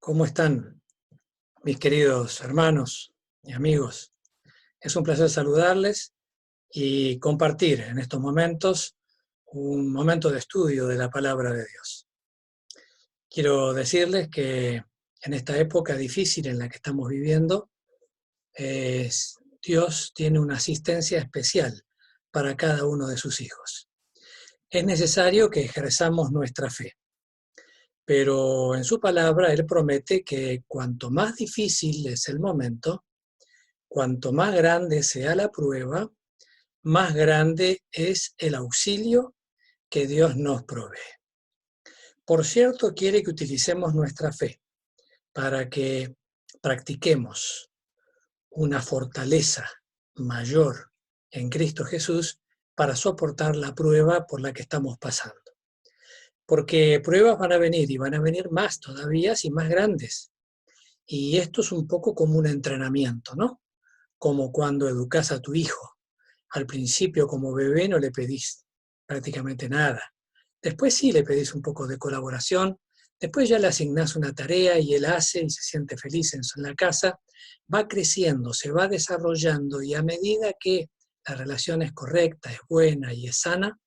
¿Cómo están, mis queridos hermanos y amigos? Es un placer saludarles y compartir en estos momentos un momento de estudio de la palabra de Dios. Quiero decirles que en esta época difícil en la que estamos viviendo, Dios tiene una asistencia especial para cada uno de sus hijos. Es necesario que ejerzamos nuestra fe, pero en su palabra Él promete que cuanto más difícil es el momento, cuanto más grande sea la prueba, más grande es el auxilio que Dios nos provee. Por cierto, quiere que utilicemos nuestra fe para que practiquemos una fortaleza mayor en Cristo Jesús para soportar la prueba por la que estamos pasando. Porque pruebas van a venir y van a venir más todavía y más grandes. Y esto es un poco como un entrenamiento, ¿no? Como cuando educas a tu hijo. Al principio, como bebé, no le pedís prácticamente nada. Después sí le pedís un poco de colaboración. Después ya le asignás una tarea y él hace y se siente feliz en la casa. Va creciendo, se va desarrollando y a medida que la relación es correcta, es buena y es sana,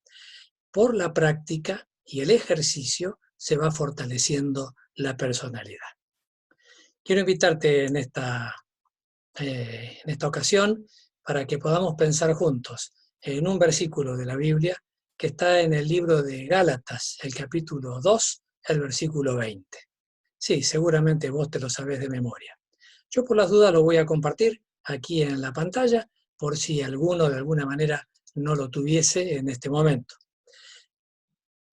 por la práctica y el ejercicio se va fortaleciendo la personalidad. Quiero invitarte en esta ocasión para que podamos pensar juntos en un versículo de la Biblia que está en el libro de Gálatas, el capítulo 2, el versículo 20. Sí, seguramente vos te lo sabés de memoria. Yo por las dudas lo voy a compartir aquí en la pantalla por si alguno de alguna manera no lo tuviese en este momento.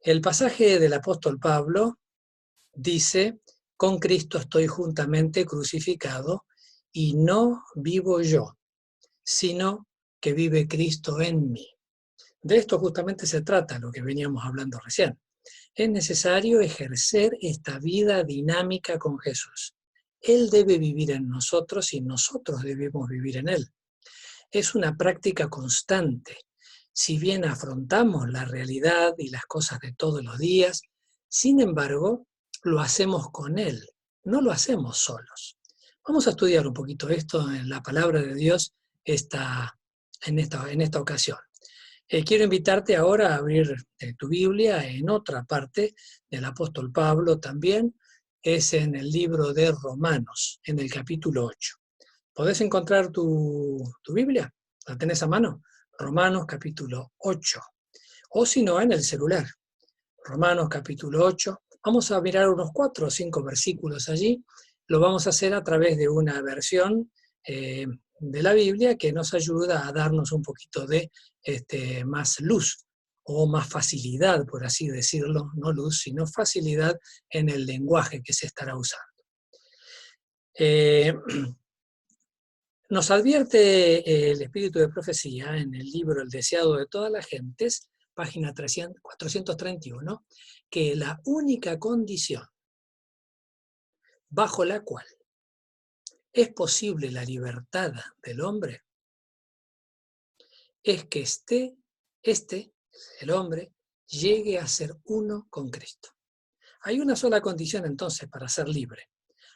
El pasaje del apóstol Pablo dice: con Cristo estoy juntamente crucificado y no vivo yo, sino que vive Cristo en mí. De esto justamente se trata lo que veníamos hablando recién. Es necesario ejercer esta vida dinámica con Jesús. Él debe vivir en nosotros y nosotros debemos vivir en Él. Es una práctica constante. Si bien afrontamos la realidad y las cosas de todos los días, sin embargo, lo hacemos con Él, no lo hacemos solos. Vamos a estudiar un poquito esto en la palabra de Dios en esta ocasión. Quiero invitarte ahora a abrir tu Biblia en otra parte del apóstol Pablo también, es en el libro de Romanos, en el capítulo 8. ¿Podés encontrar tu Biblia? ¿La tenés a mano? Romanos capítulo 8. O si no, en el celular. Romanos capítulo 8. Vamos a mirar unos 4 o 5 versículos allí. Lo vamos a hacer a través de una versión de la Biblia que nos ayuda a darnos un poquito de más luz o más facilidad, por así decirlo, no luz, sino facilidad en el lenguaje que se estará usando. Nos advierte el espíritu de profecía en el libro El deseado de todas las gentes, página 431, que la única condición bajo la cual es posible la libertad del hombre es que el hombre, llegue a ser uno con Cristo. Hay una sola condición entonces para ser libre.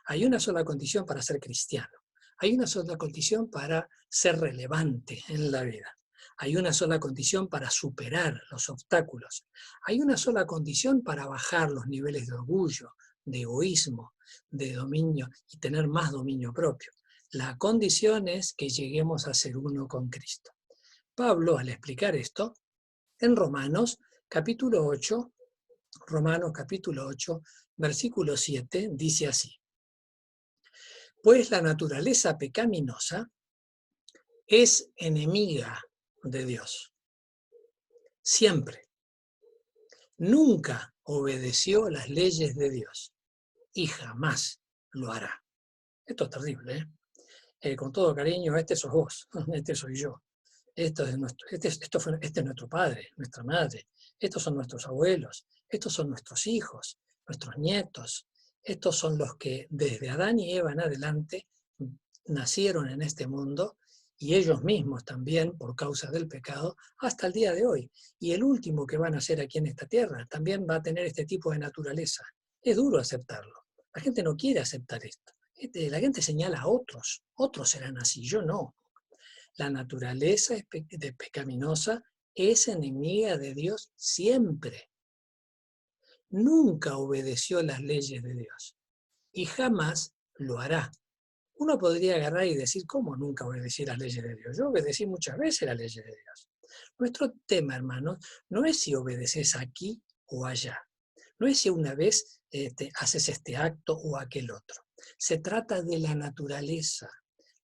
Hay una sola condición para ser cristiano. Hay una sola condición para ser relevante en la vida. Hay una sola condición para superar los obstáculos. Hay una sola condición para bajar los niveles de orgullo, de egoísmo, de dominio y tener más dominio propio. La condición es que lleguemos a ser uno con Cristo. Pablo, al explicar esto, en Romanos capítulo 8, versículo 7, dice así: pues la naturaleza pecaminosa es enemiga de Dios. Siempre. Nunca obedeció las leyes de Dios y jamás lo hará. Esto es terrible, ¿eh? Con todo cariño, este sos vos, este soy yo. Este es nuestro padre, nuestra madre. Estos son nuestros abuelos. Estos son nuestros hijos, nuestros nietos. Estos son los que desde Adán y Eva en adelante nacieron en este mundo y ellos mismos también por causa del pecado hasta el día de hoy. Y el último que va a nacer aquí en esta tierra también va a tener este tipo de naturaleza. Es duro aceptarlo, La gente no quiere aceptar esto. La gente señala a otros. Otros serán así, yo no. La naturaleza pecaminosa es enemiga de Dios siempre. Nunca obedeció las leyes de Dios y jamás lo hará. Uno podría agarrar y decir, ¿cómo nunca obedecí las leyes de Dios? Yo obedecí muchas veces las leyes de Dios. Nuestro tema, hermanos, no es si obedeces aquí o allá. No es si una vez haces este acto o aquel otro. Se trata de la naturaleza.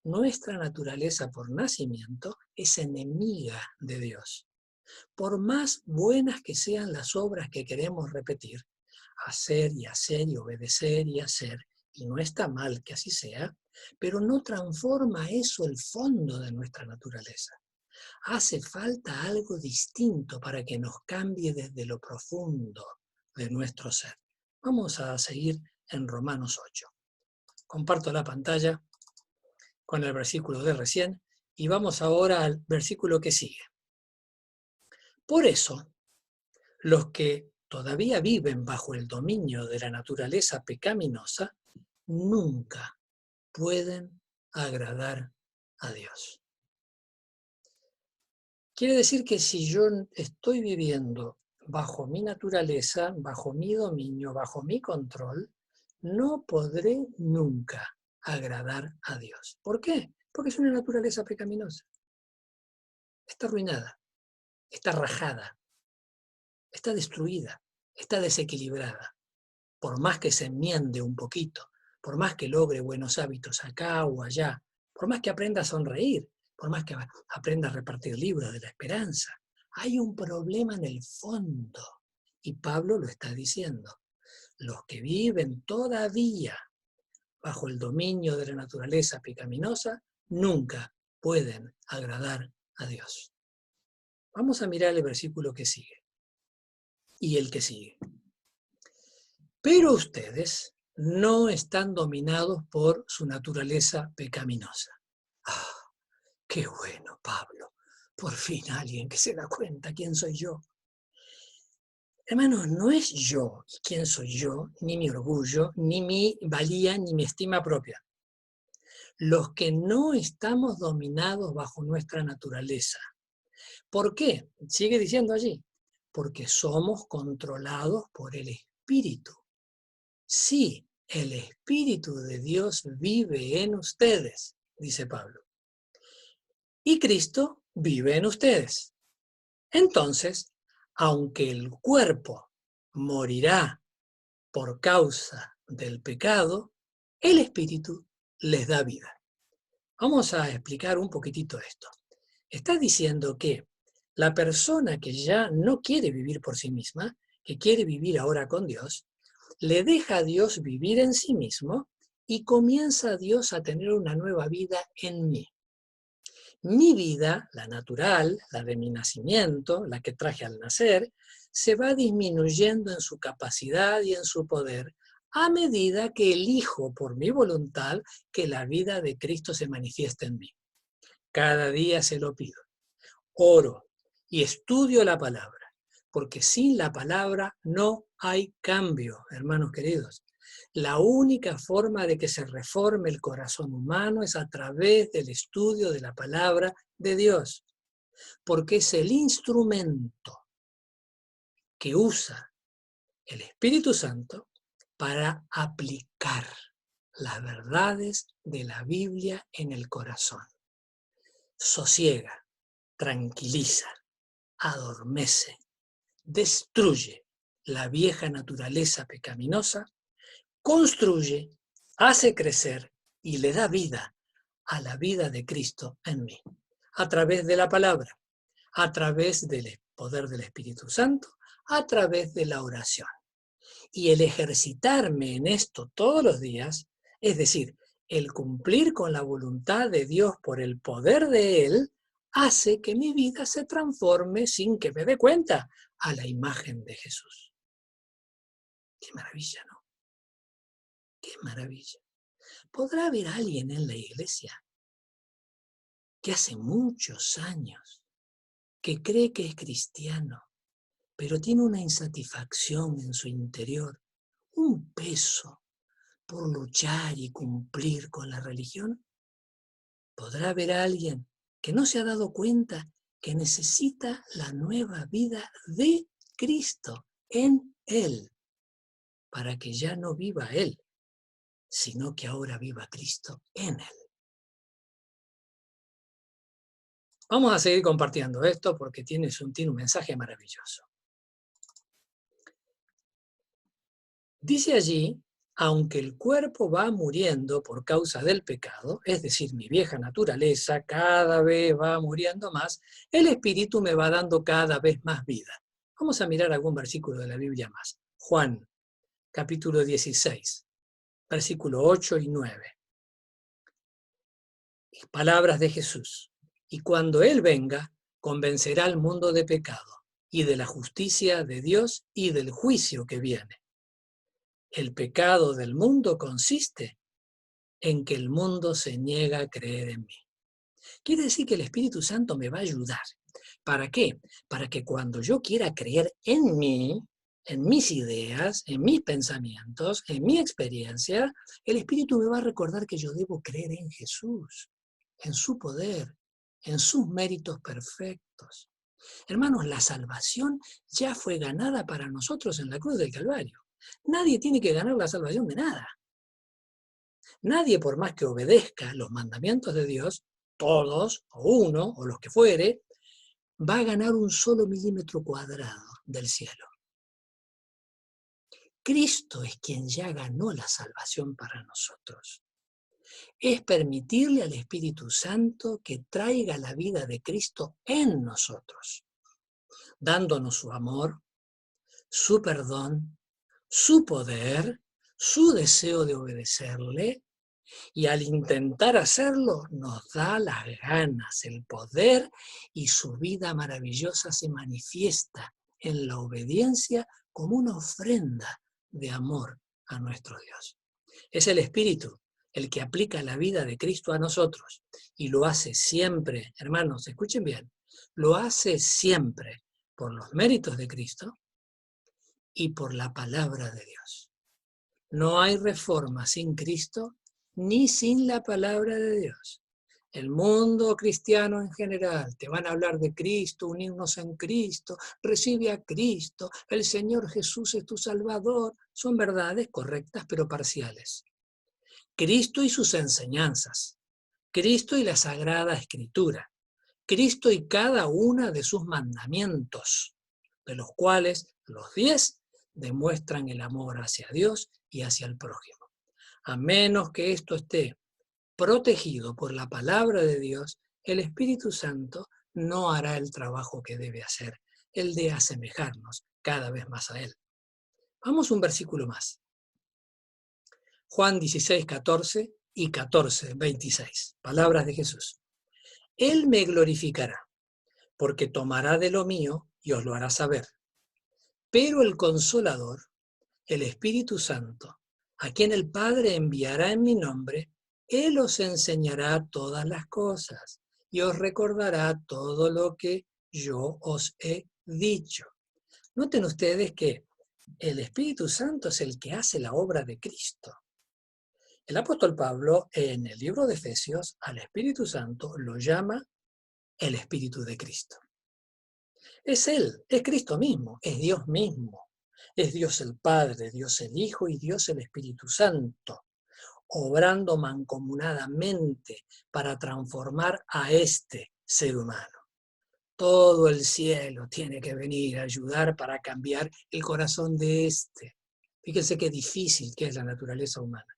Nuestra naturaleza por nacimiento es enemiga de Dios. Por más buenas que sean las obras que queremos repetir, hacer y obedecer y hacer, y no está mal que así sea, pero no transforma eso el fondo de nuestra naturaleza. Hace falta algo distinto para que nos cambie desde lo profundo de nuestro ser. Vamos a seguir en Romanos 8. Comparto la pantalla con el versículo de recién y vamos ahora al versículo que sigue. Por eso, los que todavía viven bajo el dominio de la naturaleza pecaminosa nunca pueden agradar a Dios. Quiere decir que si yo estoy viviendo bajo mi naturaleza, bajo mi dominio, bajo mi control, no podré nunca agradar a Dios. ¿Por qué? Porque es una naturaleza pecaminosa. Está arruinada, está rajada, está destruida, está desequilibrada. Por más que se enmiende un poquito, por más que logre buenos hábitos acá o allá, por más que aprenda a sonreír, por más que aprenda a repartir libros de la esperanza, hay un problema en el fondo. Y Pablo lo está diciendo. Los que viven todavía bajo el dominio de la naturaleza pecaminosa nunca pueden agradar a Dios. Vamos a mirar el versículo que sigue y el que sigue. Pero ustedes no están dominados por su naturaleza pecaminosa. ¡Ah! ¡Qué bueno, Pablo! Por fin alguien que se da cuenta quién soy yo. Hermanos, no es yo quién soy yo, ni mi orgullo, ni mi valía, ni mi estima propia. Los que no estamos dominados bajo nuestra naturaleza. ¿Por qué? Sigue diciendo allí. Porque somos controlados por el Espíritu. Sí, el Espíritu de Dios vive en ustedes, dice Pablo. Y Cristo vive en ustedes. Entonces, aunque el cuerpo morirá por causa del pecado, el Espíritu les da vida. Vamos a explicar un poquitito esto. Está diciendo que la persona que ya no quiere vivir por sí misma, que quiere vivir ahora con Dios, le deja a Dios vivir en sí mismo y comienza Dios a tener una nueva vida en mí. Mi vida, la natural, la de mi nacimiento, la que traje al nacer, se va disminuyendo en su capacidad y en su poder a medida que elijo por mi voluntad que la vida de Cristo se manifieste en mí. Cada día se lo pido. Oro y estudio la palabra, porque sin la palabra no hay cambio, hermanos queridos. La única forma de que se reforme el corazón humano es a través del estudio de la palabra de Dios, porque es el instrumento que usa el Espíritu Santo para aplicar las verdades de la Biblia en el corazón. Sosiega, tranquiliza, adormece, destruye la vieja naturaleza pecaminosa, construye, hace crecer y le da vida a la vida de Cristo en mí, a través de la palabra, a través del poder del Espíritu Santo, a través de la oración. Y el ejercitarme en esto todos los días, es decir, el cumplir con la voluntad de Dios por el poder de Él, hace que mi vida se transforme sin que me dé cuenta a la imagen de Jesús. Qué maravilla, ¿no? Qué maravilla. ¿Podrá haber alguien en la iglesia que hace muchos años que cree que es cristiano, pero tiene una insatisfacción en su interior, un peso, por luchar y cumplir con la religión? ¿Podrá haber alguien que no se ha dado cuenta que necesita la nueva vida de Cristo en Él, para que ya no viva Él, sino que ahora viva Cristo en Él? Vamos a seguir compartiendo esto porque tiene un mensaje maravilloso. Dice allí, aunque el cuerpo va muriendo por causa del pecado, es decir, mi vieja naturaleza cada vez va muriendo más, el espíritu me va dando cada vez más vida. Vamos a mirar algún versículo de la Biblia más. Juan, capítulo 16, versículo 8 y 9. Palabras de Jesús. Y cuando Él venga, convencerá al mundo de pecado y de la justicia de Dios y del juicio que viene. El pecado del mundo consiste en que el mundo se niega a creer en mí. Quiere decir que el Espíritu Santo me va a ayudar. ¿Para qué? Para que cuando yo quiera creer en mí, en mis ideas, en mis pensamientos, en mi experiencia, el Espíritu me va a recordar que yo debo creer en Jesús, en su poder, en sus méritos perfectos. Hermanos, la salvación ya fue ganada para nosotros en la cruz del Calvario. Nadie tiene que ganar la salvación de nada. Nadie, por más que obedezca los mandamientos de Dios, todos, o uno, o los que fuere, va a ganar un solo milímetro cuadrado del cielo. Cristo es quien ya ganó la salvación para nosotros. Es permitirle al Espíritu Santo que traiga la vida de Cristo en nosotros, dándonos su amor, su perdón, su poder, su deseo de obedecerle, y al intentar hacerlo nos da las ganas, el poder, y su vida maravillosa se manifiesta en la obediencia como una ofrenda de amor a nuestro Dios. Es el Espíritu el que aplica la vida de Cristo a nosotros y lo hace siempre, hermanos, escuchen bien, lo hace siempre por los méritos de Cristo y por la palabra de Dios. No hay reforma sin Cristo ni sin la palabra de Dios. El mundo cristiano en general te van a hablar de Cristo, unirnos en Cristo, recibe a Cristo, el Señor Jesús es tu Salvador. Son verdades correctas pero parciales. Cristo y sus enseñanzas, Cristo y la Sagrada Escritura, Cristo y cada una de sus mandamientos, de los cuales los 10 demuestran el amor hacia Dios y hacia el prójimo. A menos que esto esté protegido por la palabra de Dios, el Espíritu Santo no hará el trabajo que debe hacer, el de asemejarnos cada vez más a Él. Vamos un versículo más. Juan 16, 14 y 14, 26. Palabras de Jesús. Él me glorificará, porque tomará de lo mío y os lo hará saber. Pero el Consolador, el Espíritu Santo, a quien el Padre enviará en mi nombre, Él os enseñará todas las cosas y os recordará todo lo que yo os he dicho. Noten ustedes que el Espíritu Santo es el que hace la obra de Cristo. El apóstol Pablo, en el libro de Efesios, al Espíritu Santo lo llama el Espíritu de Cristo. Es Él, es Cristo mismo, es Dios mismo. Es Dios el Padre, Dios el Hijo y Dios el Espíritu Santo, obrando mancomunadamente para transformar a este ser humano. Todo el cielo tiene que venir a ayudar para cambiar el corazón de este. Fíjense qué difícil que es la naturaleza humana.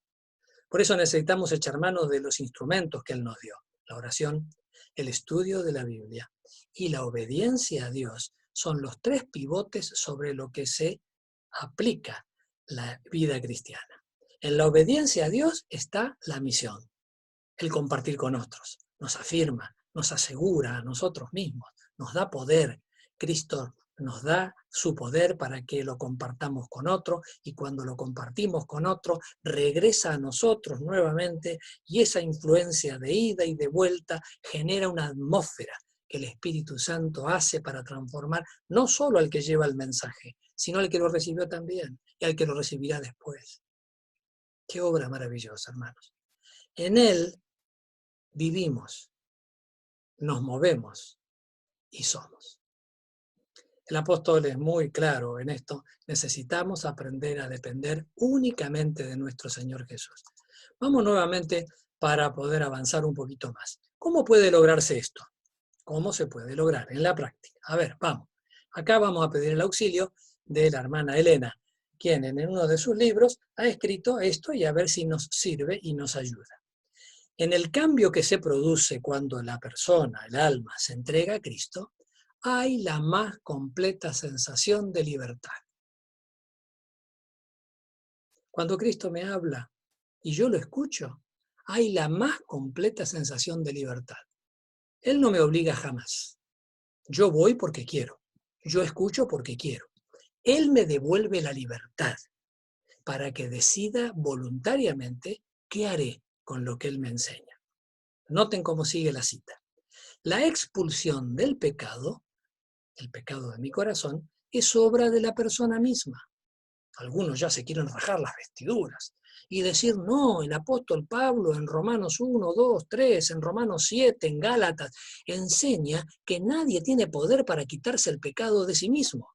Por eso necesitamos echar mano de los instrumentos que Él nos dio. La oración, el estudio de la Biblia y la obediencia a Dios son los 3 pivotes sobre lo que se aplica la vida cristiana. En la obediencia a Dios está la misión, el compartir con otros. Nos afirma, nos asegura a nosotros mismos, nos da poder. Cristo nos da su poder para que lo compartamos con otro, y cuando lo compartimos con otro, regresa a nosotros nuevamente, y esa influencia de ida y de vuelta genera una atmósfera que el Espíritu Santo hace para transformar no solo al que lleva el mensaje, sino al que lo recibió también y al que lo recibirá después. Qué obra maravillosa, hermanos. En Él vivimos, nos movemos y somos. El apóstol es muy claro en esto. Necesitamos aprender a depender únicamente de nuestro Señor Jesús. Vamos nuevamente para poder avanzar un poquito más. ¿Cómo puede lograrse esto? ¿Cómo se puede lograr en la práctica? A ver, vamos. Acá vamos a pedir el auxilio de la hermana Elena, quien en uno de sus libros ha escrito esto y a ver si nos sirve y nos ayuda. En el cambio que se produce cuando la persona, el alma, se entrega a Cristo, hay la más completa sensación de libertad. Cuando Cristo me habla y yo lo escucho, hay la más completa sensación de libertad. Él no me obliga jamás. Yo voy porque quiero. Yo escucho porque quiero. Él me devuelve la libertad para que decida voluntariamente qué haré con lo que Él me enseña. Noten cómo sigue la cita. La expulsión del pecado, el pecado de mi corazón, es obra de la persona misma. Algunos ya se quieren rajar las vestiduras y decir, no, el apóstol Pablo en Romanos 1, 2, 3, en Romanos 7, en Gálatas, enseña que nadie tiene poder para quitarse el pecado de sí mismo.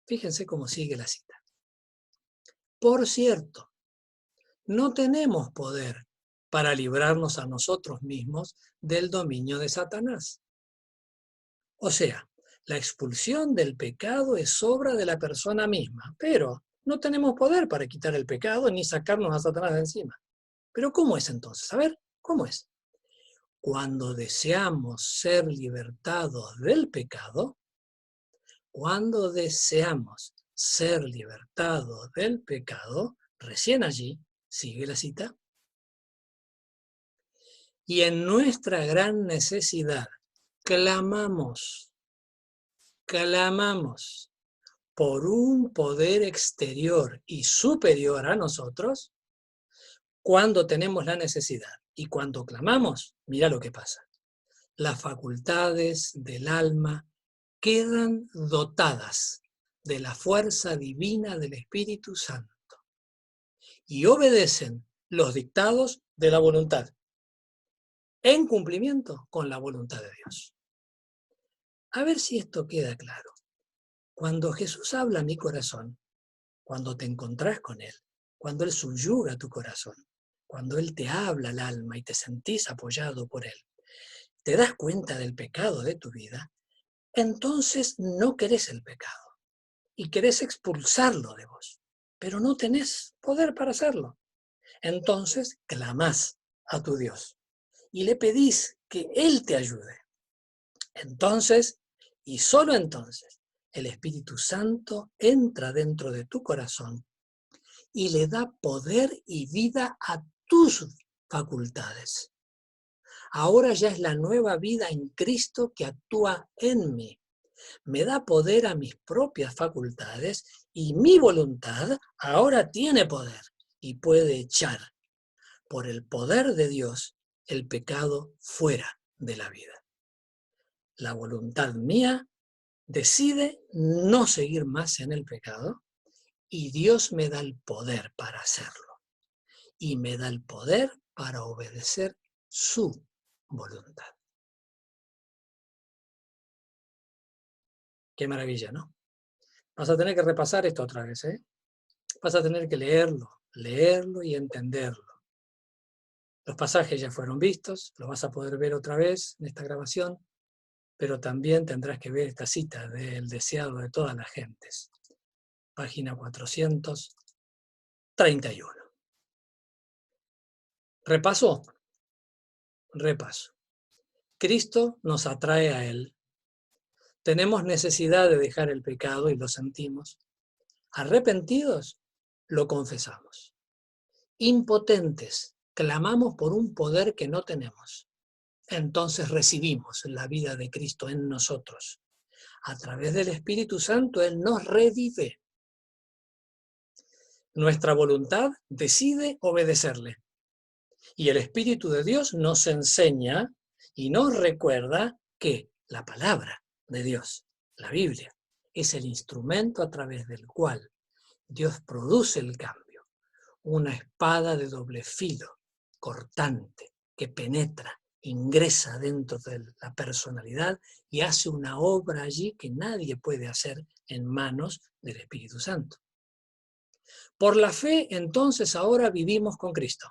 Fíjense cómo sigue la cita. Por cierto, no tenemos poder para librarnos a nosotros mismos del dominio de Satanás. O sea, la expulsión del pecado es obra de la persona misma, pero no tenemos poder para quitar el pecado ni sacarnos a Satanás de encima. ¿Pero cómo es entonces? A ver, ¿cómo es? Cuando deseamos ser libertados del pecado, recién allí, sigue la cita, y en nuestra gran necesidad clamamos por un poder exterior y superior a nosotros, cuando tenemos la necesidad y cuando clamamos, mira lo que pasa. Las facultades del alma quedan dotadas de la fuerza divina del Espíritu Santo y obedecen los dictados de la voluntad, en cumplimiento con la voluntad de Dios. A ver si esto queda claro. Cuando Jesús habla a mi corazón, cuando te encontrás con Él, cuando Él subyuga tu corazón, cuando Él te habla al alma y te sentís apoyado por Él, te das cuenta del pecado de tu vida, entonces no querés el pecado y querés expulsarlo de vos, pero no tenés poder para hacerlo. Entonces clamás a tu Dios y le pedís que Él te ayude. Entonces, y solo entonces, el Espíritu Santo entra dentro de tu corazón y le da poder y vida a tus facultades. Ahora ya es la nueva vida en Cristo que actúa en mí. Me da poder a mis propias facultades y mi voluntad ahora tiene poder y puede echar por el poder de Dios el pecado fuera de la vida. La voluntad mía decide no seguir más en el pecado y Dios me da el poder para hacerlo y me da el poder para obedecer su voluntad. Qué maravilla, ¿no? Vas a tener que repasar esto otra vez, ¿eh? Vas a tener que leerlo y entenderlo. Los pasajes ya fueron vistos, lo vas a poder ver otra vez en esta grabación, pero también tendrás que ver esta cita del deseado de todas las gentes. Página 431. ¿Repaso? Repaso. Cristo nos atrae a Él. Tenemos necesidad de dejar el pecado y lo sentimos. Arrepentidos, lo confesamos. Impotentes, clamamos por un poder que no tenemos. Entonces recibimos la vida de Cristo en nosotros. A través del Espíritu Santo, Él nos revive. Nuestra voluntad decide obedecerle. Y el Espíritu de Dios nos enseña y nos recuerda que la palabra de Dios, la Biblia, es el instrumento a través del cual Dios produce el cambio. una espada de doble filo, cortante, que penetra, ingresa dentro de la personalidad y hace una obra allí que nadie puede hacer en manos del Espíritu Santo. Por la fe, entonces, ahora vivimos con Cristo.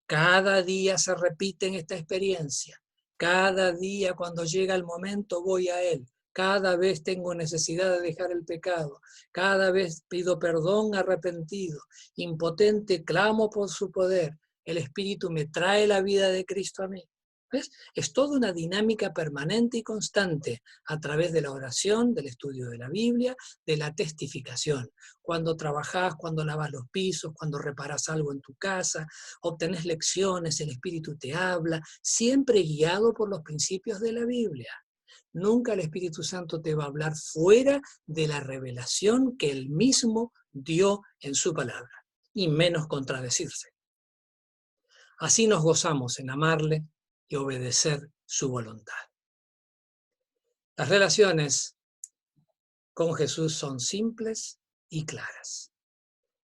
Cada día se repite en esta experiencia. Cada día cuando llega el momento voy a Él. Cada vez tengo necesidad de dejar el pecado. Cada vez pido perdón arrepentido. Impotente clamo por su poder. El Espíritu me trae la vida de Cristo a mí. ¿Ves? Es toda una dinámica permanente y constante a través de la oración, del estudio de la Biblia, de la testificación. Cuando trabajás, cuando lavas los pisos, cuando reparás algo en tu casa, obtenés lecciones, el Espíritu te habla, siempre guiado por los principios de la Biblia. Nunca el Espíritu Santo te va a hablar fuera de la revelación que Él mismo dio en su palabra, y menos contradecirse. Así nos gozamos en amarle y obedecer su voluntad. Las relaciones con Jesús son simples y claras.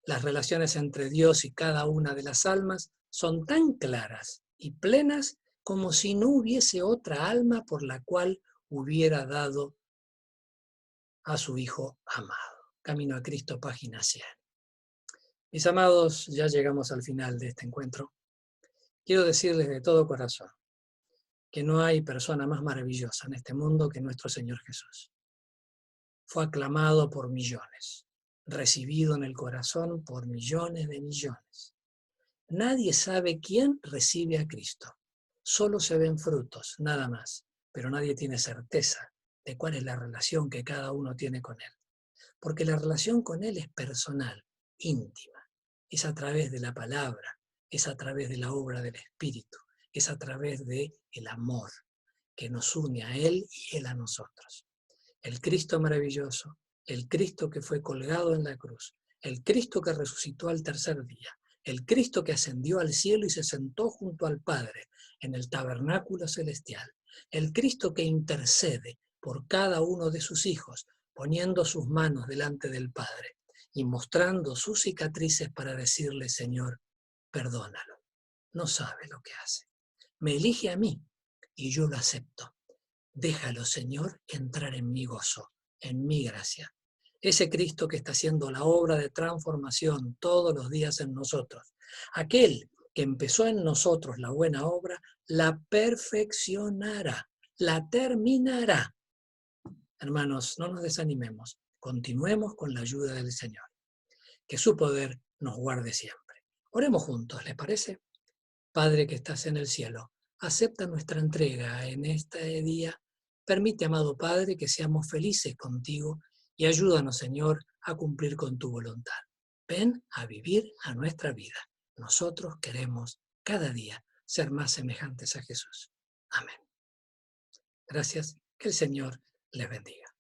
Las relaciones entre Dios y cada una de las almas son tan claras y plenas como si no hubiese otra alma por la cual hubiera dado a su Hijo amado. Camino a Cristo, página 100. Mis amados, ya llegamos al final de este encuentro. Quiero decirles de todo corazón que no hay persona más maravillosa en este mundo que nuestro Señor Jesús. Fue aclamado por millones, recibido en el corazón por millones de millones. Nadie sabe quién recibe a Cristo. Solo se ven frutos, nada más, pero nadie tiene certeza de cuál es la relación que cada uno tiene con Él. Porque la relación con Él es personal, íntima. Es a través de la palabra, es a través de la obra del Espíritu, es a través del amor que nos une a Él y Él a nosotros. El Cristo maravilloso, el Cristo que fue colgado en la cruz, el Cristo que resucitó al tercer día, el Cristo que ascendió al cielo y se sentó junto al Padre en el tabernáculo celestial, el Cristo que intercede por cada uno de sus hijos, poniendo sus manos delante del Padre y mostrando sus cicatrices para decirle: Señor, perdónalo, no sabe lo que hace. Me elige a mí y yo lo acepto. Déjalo, Señor, entrar en mi gozo, en mi gracia. Ese Cristo que está haciendo la obra de transformación todos los días en nosotros. Aquel que empezó en nosotros la buena obra, la perfeccionará, la terminará. Hermanos, no nos desanimemos. Continuemos con la ayuda del Señor. Que su poder nos guarde siempre. Oremos juntos, ¿les parece? Padre que estás en el cielo, acepta nuestra entrega en este día. Permite, amado Padre, que seamos felices contigo y ayúdanos, Señor, a cumplir con tu voluntad. Ven a vivir a nuestra vida. Nosotros queremos cada día ser más semejantes a Jesús. Amén. Gracias. Que el Señor les bendiga.